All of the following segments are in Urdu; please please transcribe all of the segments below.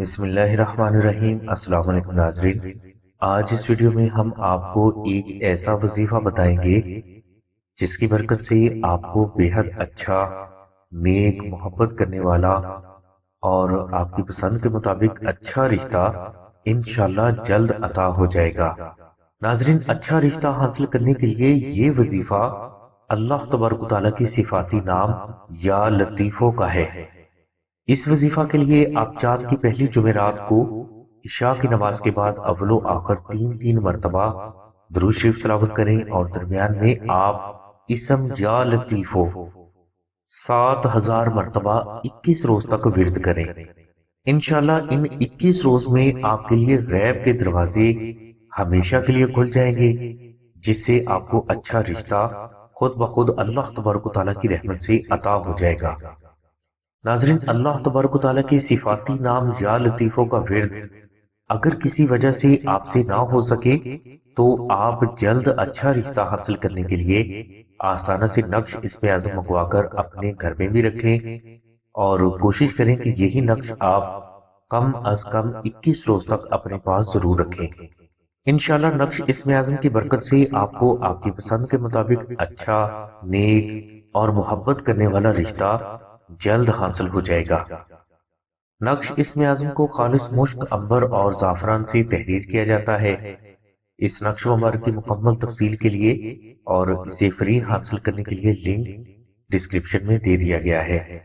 بسم اللہ الرحمن الرحیم۔ السلام علیکم ناظرین، آج اس ویڈیو میں ہم آپ کو ایک ایسا وظیفہ بتائیں گے جس کی برکت سے آپ کو بے حد اچھا، نیک، محبت کرنے والا اور آپ کی پسند کے مطابق اچھا رشتہ انشاءاللہ جلد عطا ہو جائے گا۔ ناظرین، اچھا رشتہ حاصل کرنے کے لیے یہ وظیفہ اللہ تبارک و تعالیٰ کی صفاتی نام یا لطیفوں کا ہے۔ اس وظیفہ کے لیے آپ چاند کی پہلی جمعرات کو عشاء کی نماز کے بعد اول و آخر تین مرتبہ درود شریف تلاوت کریں اور درمیان میں آپ اسم یا لطیفو 7000 مرتبہ 21 روز تک ورد کریں۔ انشاءاللہ ان 21 روز میں آپ کے لیے غیب کے دروازے ہمیشہ کے لیے کھل جائیں گے، جس سے آپ کو اچھا رشتہ خود بخود اللہ تبارک و تعالیٰ کی رحمت سے عطا ہو جائے گا۔ ناظرین، اللہ تبارک و تعالیٰ کے صفاتی نام یا لطیفوں کا ورد اگر کسی وجہ سے آپ سے نہ ہو سکے تو آپ جلد اچھا رشتہ حاصل کرنے کے لیے آسانہ سے نقش اسم اعظم منگوا کر اپنے گھر میں بھی رکھیں اور کوشش کریں کہ یہی نقش آپ کم از کم 21 روز تک اپنے پاس ضرور رکھیں۔ انشاءاللہ نقش اسم اعظم کی برکت سے آپ کو آپ کی پسند کے مطابق اچھا، نیک اور محبت کرنے والا رشتہ جلد حاصل ہو جائے گا۔ نقش اسم اعظم کو خالص مشک، عنبر اور زعفران سے تحریر کیا جاتا ہے۔ اس نقش مبارک کی مکمل تفصیل کے لیے اور اسے فری حاصل کرنے کے لیے لنک ڈسکرپشن میں دے دیا گیا ہے۔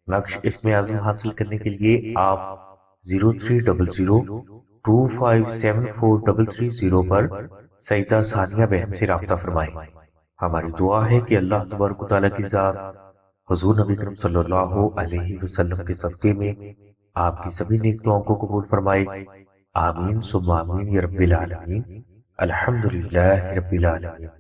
نقش اسم اعظم حاصل کرنے کے لیے آپ 0300257433 پر سیدہ ثانیہ بہن سے رابطہ فرمائیں۔ ہماری دعا ہے کہ اللہ تبارک و تعالیٰ کی ذات حضور نبی کریم صلی اللہ علیہ وسلم کے صدقے میں آپ کی سبھی نیک دعاؤں کو قبول فرمائے۔ آمین ثم آمین یا رب العالمین۔ الحمدللہ رب العالمین۔